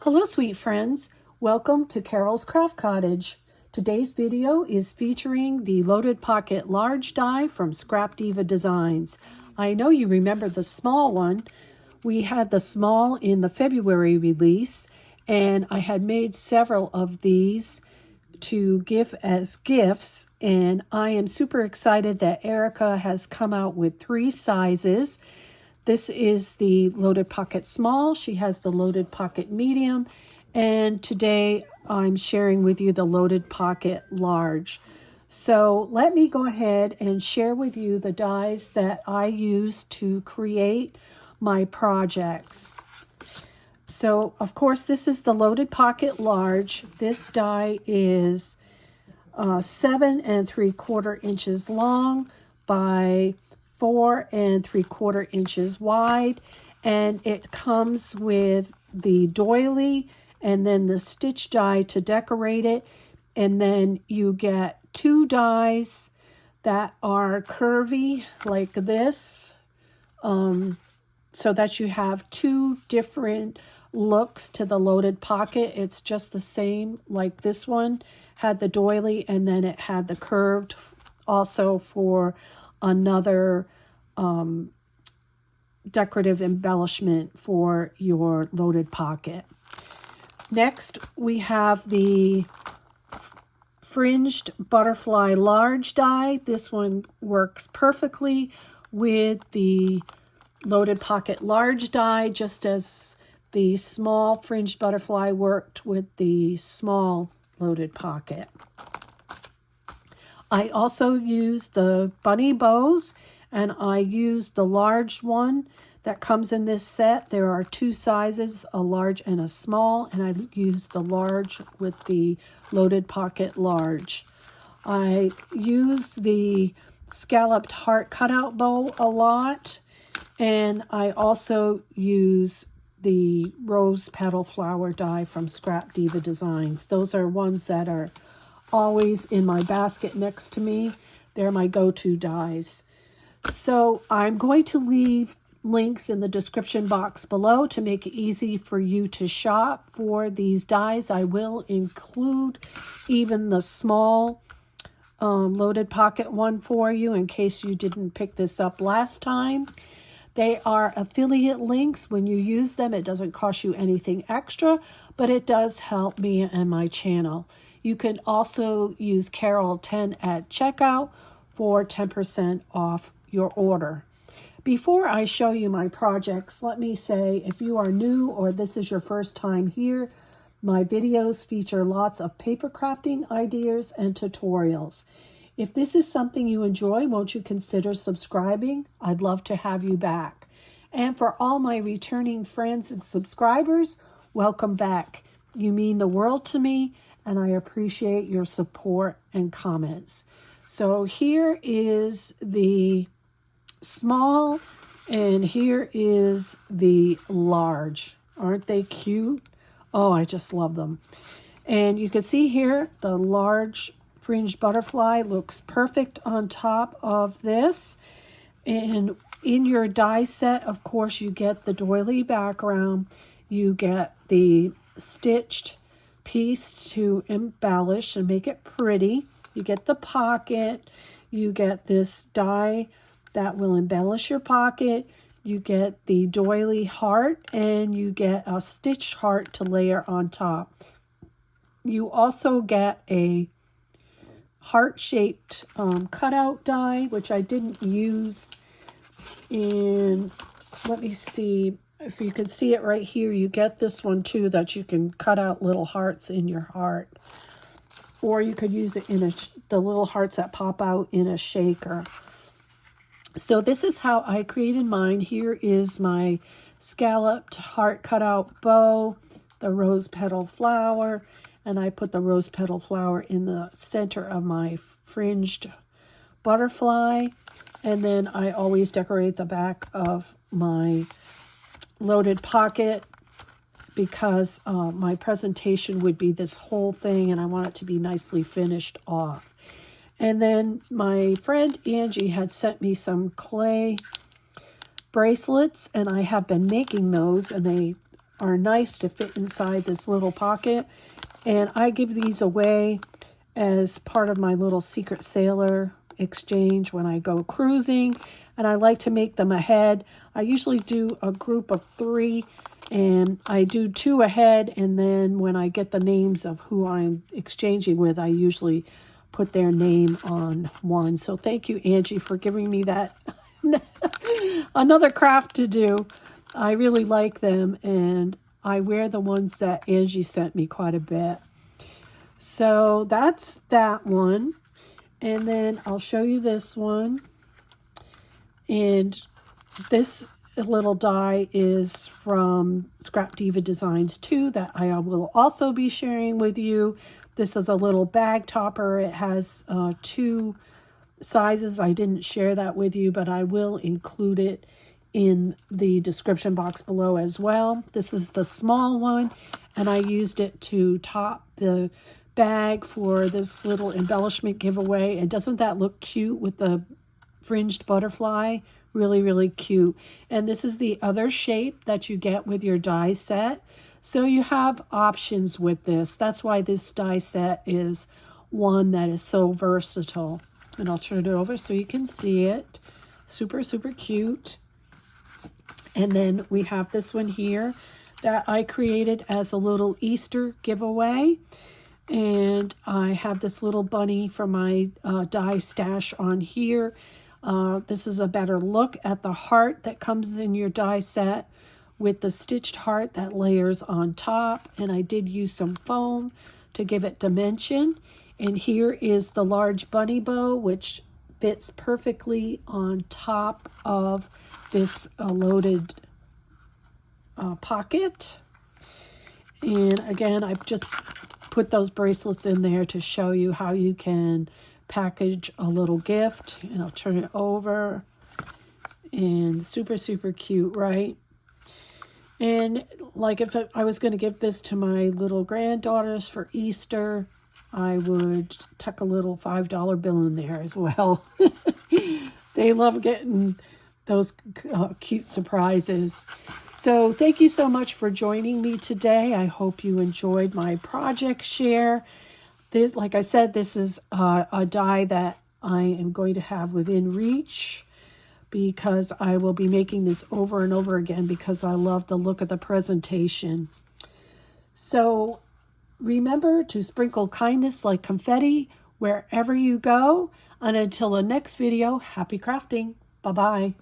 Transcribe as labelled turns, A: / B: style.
A: Hello, sweet friends. Welcome to Carol's Craft Cottage. Today's video is featuring the Loaded Pocket Large Die from Scrapdiva Designs. I know you remember the small one. We had the small in the February release, and I had made several of these to give as gifts, and I am super excited that Erica has come out with 3 sizes. This is the Loaded Pocket Small. She has the Loaded Pocket Medium. And today I'm sharing with you the Loaded Pocket Large. So let me go ahead and share with you the dies that I use to create my projects. So, of course, this is the Loaded Pocket Large. This die is 7 3/4 inches long by 4 3/4 inches wide, and it comes with the doily and then the stitch die to decorate it, and then you get 2 dies that are curvy like this, so that you have 2 different looks to the loaded pocket. It's just the same like this one had the doily, and then it had the curved also for another decorative embellishment for your loaded pocket. Next, we have the fringed butterfly large die. This one works perfectly with the loaded pocket large die, just as the small fringed butterfly worked with the small loaded pocket. I also use the bunny bows, and I use the large one that comes in this set. There are 2 sizes, a large and a small, and I use the large with the Loaded Pocket Large. I use the Scalloped Heart Cutout Bow a lot, and I also use the Rose Petal Flower die from Scrapdiva Designs. Those are ones that are always in my basket next to me. They're my go-to dies. So I'm going to leave links in the description box below to make it easy for you to shop for these dies. I will include even the small loaded pocket one for you in case you didn't pick this up last time. They are affiliate links. When you use them, it doesn't cost you anything extra, but it does help me and my channel. You can also use Carol10 at checkout for 10% off your order. Before I show you my projects, let me say, if you are new or this is your first time here, my videos feature lots of paper crafting ideas and tutorials. If this is something you enjoy, won't you consider subscribing? I'd love to have you back. And for all my returning friends and subscribers, welcome back. You mean the world to me, and I appreciate your support and comments. So here is the small, and here is the large. Aren't they cute? Oh, I just love them. And you can see here the large fringed butterfly looks perfect on top of this. And in your die set, of course, you get the doily background. You get the stitched piece to embellish and make it pretty. You get the pocket. You get this die that will embellish your pocket. You get the doily heart, and you get a stitched heart to layer on top. You also get a heart-shaped cutout die, which I didn't use in, let me see, if you can see it right here, you get this one too, that you can cut out little hearts in your heart. Or you could use it in the little hearts that pop out in a shaker. So this is how I created mine. Here is my scalloped heart cutout bow, the rose petal flower, and I put the rose petal flower in the center of my fringed butterfly. And then I always decorate the back of my loaded pocket because my presentation would be this whole thing, and I want it to be nicely finished off. And then my friend Angie had sent me some clay bracelets, and I have been making those, and they are nice to fit inside this little pocket. And I give these away as part of my little Secret Sailor exchange when I go cruising. And I like to make them ahead. I usually do a group of 3, and I do 2 ahead, and then when I get the names of who I'm exchanging with, I usually put their name on one. So thank you, Angie, for giving me that another craft to do. I really like them, and I wear the ones that Angie sent me quite a bit. So that's that one. And then I'll show you this one. And this little die is from Scrapdiva Designs 2 that I will also be sharing with you. This is a little bag topper. It has 2 sizes. I didn't share that with you, but I will include it in the description box below as well. This is the small one, and I used it to top the bag for this little embellishment giveaway. And doesn't that look cute with the fringed butterfly? Really, really cute. And this is the other shape that you get with your die set. So you have options with this. That's why this die set is one that is so versatile. And I'll turn it over so you can see it. Super, super cute. And then we have this one here that I created as a little Easter giveaway. And I have this little bunny from my die stash on here. This is a better look at the heart that comes in your die set with the stitched heart that layers on top. And I did use some foam to give it dimension. And here is the large bunny bow, which fits perfectly on top of this loaded pocket. And again, I've just put those bracelets in there to show you how you can package a little gift. And I'll turn it over. And super, super cute, right? And like if I was going to give this to my little granddaughters for Easter, I would tuck a little $5 bill in there as well. They love getting those cute surprises. So thank you so much for joining me today. I hope you enjoyed my project share. This, like I said, this is a die that I am going to have within reach, because I will be making this over and over again because I love the look of the presentation. So remember to sprinkle kindness like confetti wherever you go. And until the next video, happy crafting. Bye-bye.